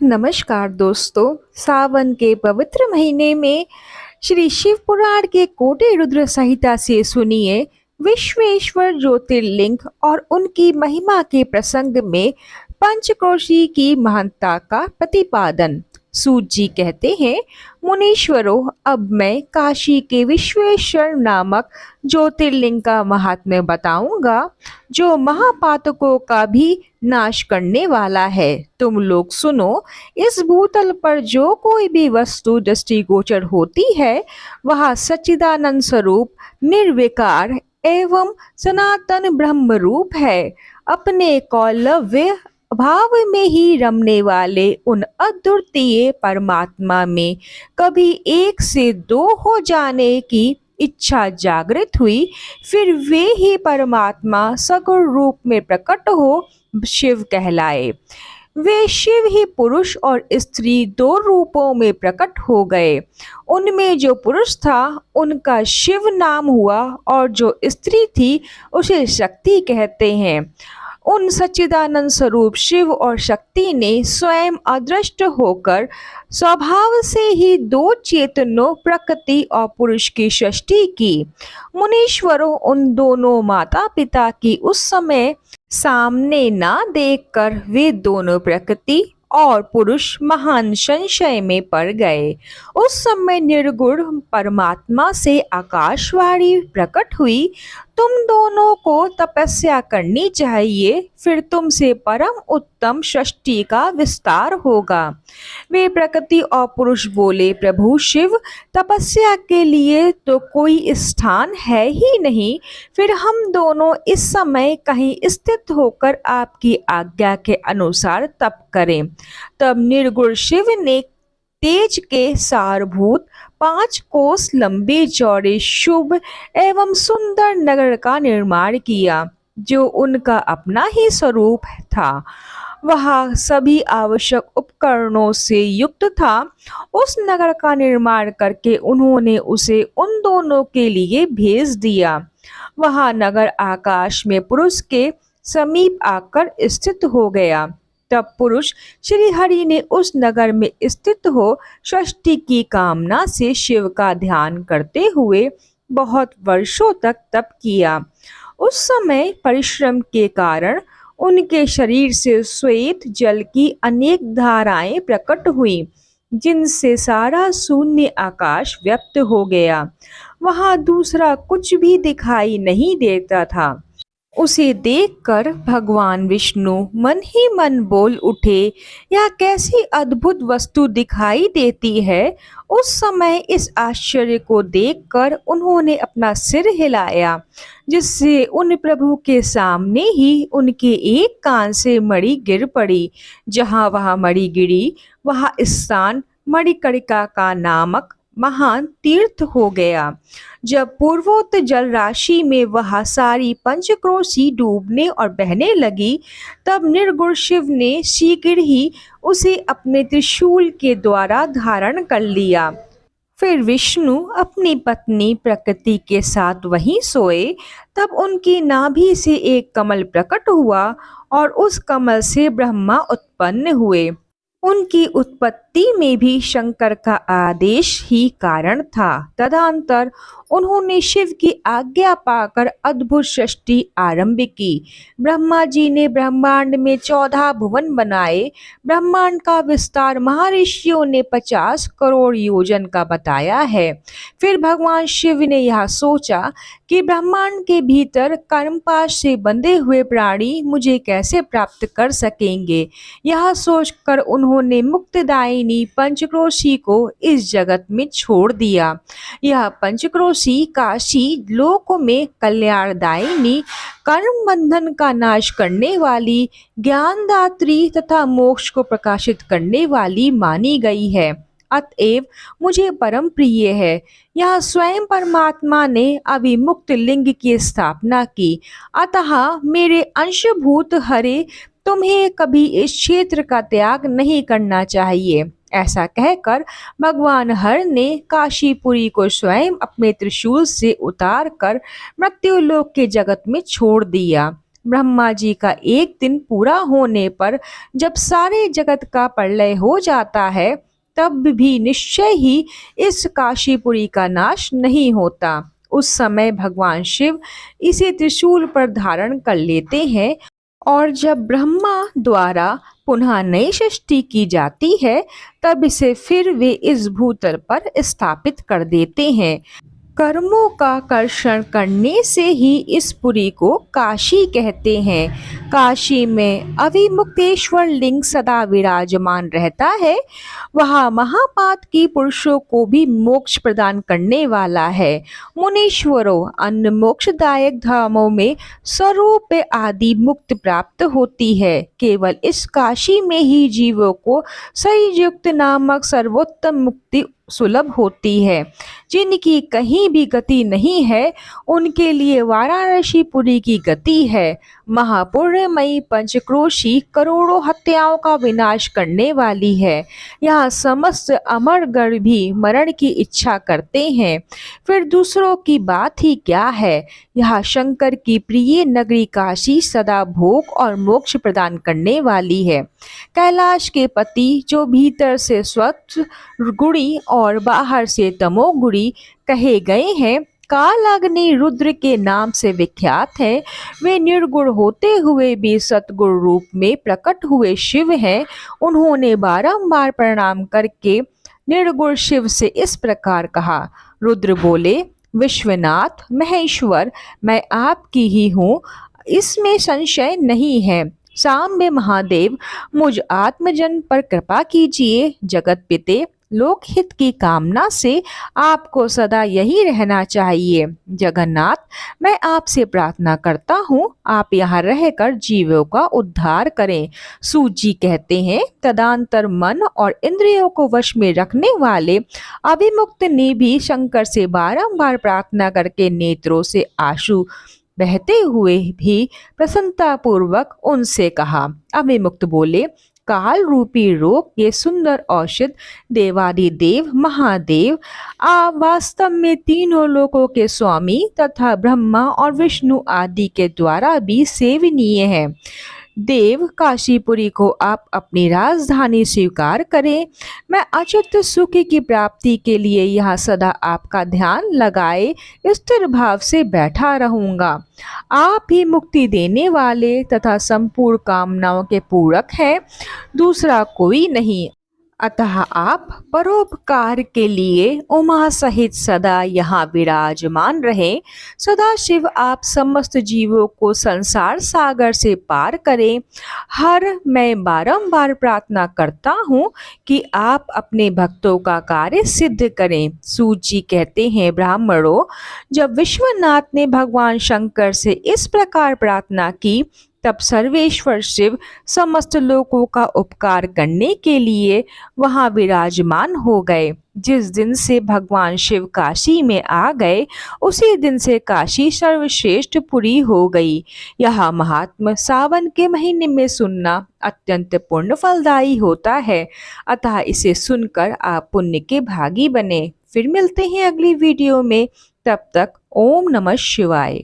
नमस्कार दोस्तों। सावन के पवित्र महीने में श्री शिव पुराण के कोटि रुद्र संहिता से सुनिए विश्वेश्वर ज्योतिर्लिंग और उनकी महिमा के प्रसंग में पंचक्रोशी की महानता का प्रतिपादन। सूत जी कहते हैं, मुनीश्वरों, अब मैं काशी के विश्वेश्वर नामक ज्योतिर्लिंग का महात्म्य बताऊंगा, जो महापातकों का भी नाश करने वाला है। तुम लोग सुनो। इस भूतल पर जो कोई भी वस्तु दृष्टिगोचर होती है, वह सच्चिदानंद स्वरूप निर्विकार एवं सनातन ब्रह्म रूप है। अपने कौलव्य भाव में ही रमने वाले उन अद्वितीय परमात्मा में कभी एक से दो हो जाने की इच्छा जागृत हुई, फिर वे ही परमात्मा सगुण रूप में प्रकट हो शिव कहलाए। वे शिव ही पुरुष और स्त्री दो रूपों में प्रकट हो गए। उनमें जो पुरुष था उनका शिव नाम हुआ, और जो स्त्री थी उसे शक्ति कहते हैं। उन सच्चिदानंद स्वरूप शिव और शक्ति ने स्वयं अदृष्ट होकर स्वभाव से ही दो चेतनों प्रकृति और पुरुष की सृष्टि की। मुनीश्वरों, उन दोनों माता पिता की उस समय सामने ना देखकर वे दोनों प्रकृति और पुरुष महान संशय में पड़ गए। उस समय निर्गुण परमात्मा से आकाशवाणी प्रकट हुई, तुम दोनों को तपस्या करनी चाहिए, फिर तुमसे परम उत्तम सृष्टि का विस्तार होगा। वे प्रकृति और पुरुष बोले, प्रभु शिव, तपस्या के लिए तो कोई स्थान है ही नहीं, फिर हम दोनों इस समय कहीं स्थित होकर आपकी आज्ञा के अनुसार तप करें। तब निर्गुण शिव ने तेज के सारभूत 5 कोस लंबे चौड़े शुभ एवं सुंदर नगर का निर्माण किया, जो उनका अपना ही स्वरूप था। वह सभी आवश्यक उपकरणों से युक्त था। उस नगर का निर्माण करके उन्होंने उसे उन दोनों के लिए भेज दिया। वह नगर आकाश में पुरुष के समीप आकर स्थित हो गया। तब पुरुष श्री हरि ने उस नगर में स्थित हो सृष्टि की कामना से शिव का ध्यान करते हुए बहुत वर्षों तक तप किया। उस समय परिश्रम के कारण उनके शरीर से श्वेत जल की अनेक धाराएं प्रकट हुई, जिनसे सारा शून्य आकाश व्याप्त हो गया। वहां दूसरा कुछ भी दिखाई नहीं देता था। उसे देखकर भगवान विष्णु मन ही मन बोल उठे, यह कैसी अद्भुत वस्तु दिखाई देती है। उस समय इस आश्चर्य को देखकर उन्होंने अपना सिर हिलाया, जिससे उन प्रभु के सामने ही उनके एक कान से मणि गिर पड़ी। जहाँ वह मणि गिरी, वह स्थान मणिकर्णिका का नामक महान तीर्थ हो गया। जब पूर्वोक्त जल राशि में वह सारी पंचक्रोशी डूबने और बहने लगी, तब निर्गुण शिव ने शीघ्र ही उसे अपने त्रिशूल के द्वारा धारण कर लिया। फिर विष्णु अपनी पत्नी प्रकृति के साथ वहीं सोए। तब उनकी नाभि से एक कमल प्रकट हुआ, और उस कमल से ब्रह्मा उत्पन्न हुए। उनकी उत्पत्ति में भी शंकर का आदेश ही कारण था। तदनंतर उन्होंने शिव की आज्ञा पाकर अद्भुत सृष्टि आरंभ की। ब्रह्मा जी ने ब्रह्मांड में 14 भुवन बनाए। ब्रह्मांड का विस्तार महर्षियों ने 50 करोड़ योजन का बताया है। फिर भगवान शिव ने यह सोचा कि ब्रह्मांड के भीतर कर्मपाश से बंधे हुए प्राणी मुझे कैसे प्राप्त कर सकेंगे। यह सोचकर उन्होंने मुक्तिदायिनी पंचक्रोशी को इस जगत में छोड़ दिया। यह पंचक्रोशी काशी लोक में कल्याणदायिनी, कर्म बंधन का नाश करने वाली, ज्ञानदात्री तथा मोक्ष को प्रकाशित करने वाली मानी गई है। अतएव मुझे परम प्रिय है। यह स्वयं परमात्मा ने अविमुक्त लिंग की स्थापना की। अतः मेरे अंशभूत हरे, तुम्हें कभी इस क्षेत्र का त्याग नहीं करना चाहिए। ऐसा कहकर भगवान हर ने काशीपुरी को स्वयं अपने त्रिशूल से उतार कर मृत्युलोक के जगत में छोड़ दिया। ब्रह्मा जी का एक दिन पूरा होने पर जब सारे जगत का प्रलय हो जाता है, तब भी निश्चय ही इस काशीपुरी का नाश नहीं होता। उस समय भगवान शिव इसे त्रिशूल पर धारण कर लेते हैं और जब ब्रह्मा द्वारा पुनः नई सृष्टि की जाती है, तब इसे फिर वे इस भूतल पर स्थापित कर देते हैं। कर्मों का कर्षण करने से ही इस पुरी को काशी कहते हैं। काशी में अविमुक्तेश्वर लिंग सदा विराजमान रहता है। वह महापात की पुरुषों को भी मोक्ष प्रदान करने वाला है। मुनीश्वरों, अन्य मोक्षदायक धामों में स्वरूप आदि मुक्ति प्राप्त होती है। केवल इस काशी में ही जीवों को संयुक्त नामक सर्वोत्तम मुक्ति सुलभ होती है। जिनकी कहीं भी गति नहीं है, उनके लिए वाराणसीपुरी की गति है। महापुण्यमयी पंचक्रोशी करोड़ों हत्याओं का विनाश करने वाली है। यहाँ समस्त अमरगण भी मरण की इच्छा करते हैं, फिर दूसरों की बात ही क्या है। यहाँ शंकर की प्रिय नगरी काशी सदा भोग और मोक्ष प्रदान करने वाली है। कैलाश के पति जो भीतर से स्वच्छ गुणी और बाहर से तमोगुणी कहे गए हैं, कालाग्नि रुद्र के नाम से विख्यात है। वे निर्गुण होते हुए भी सतगुण रूप में प्रकट हुए शिव हैं। उन्होंने बारंबार प्रणाम करके निर्गुण शिव से इस प्रकार कहा। रुद्र बोले, विश्वनाथ महेश्वर, मैं आपकी ही हूँ, इसमें संशय नहीं है। साम्य महादेव, मुझ आत्मजन पर कृपा कीजिए। जगत पिते, लोकहित की कामना से आपको सदा यही रहना चाहिए। जगन्नाथ, मैं आपसे प्रार्थना करता हूँ, आप यहाँ रहकर जीवों का उद्धार करें। सूत जी कहते हैं, तदांतर मन और इंद्रियों को वश में रखने वाले अभिमुक्त ने भी शंकर से बारंबार प्रार्थना करके नेत्रों से आंसू बहते हुए भी प्रसन्नता पूर्वक उनसे कहा। अभिमुक्त बोले, काल रूपी रोग के सुंदर औषध देवादिदेव महादेव आप वास्तव में तीनों लोकों के स्वामी तथा ब्रह्मा और विष्णु आदि के द्वारा भी सेवनीय हैं। देव, काशीपुरी को आप अपनी राजधानी स्वीकार करें। मैं अच्युत सुख की प्राप्ति के लिए यहाँ सदा आपका ध्यान लगाए स्थिर भाव से बैठा रहूंगा। आप ही मुक्ति देने वाले तथा संपूर्ण कामनाओं के पूरक हैं, दूसरा कोई नहीं। अतः आप परोपकार के लिए उमा सहित सदा यहाँ विराजमान रहें। सदा शिव आप समस्त जीवों को संसार सागर से पार करें। हर मैं बारंबार प्रार्थना करता हूँ कि आप अपने भक्तों का कार्य सिद्ध करें। सूत जी कहते हैं, ब्राह्मणों, जब विश्वनाथ ने भगवान शंकर से इस प्रकार प्रार्थना की, तब सर्वेश्वर शिव समस्त लोगों का उपकार करने के लिए वहां विराजमान हो गए। जिस दिन से भगवान शिव काशी में आ गए, उसी दिन से काशी सर्वश्रेष्ठ पुरी हो गई। यह महात्म सावन के महीने में सुनना अत्यंत पुण्य फलदायी होता है। अतः इसे सुनकर आप पुण्य के भागी बने। फिर मिलते हैं अगली वीडियो में। तब तक ओम नमः शिवाय।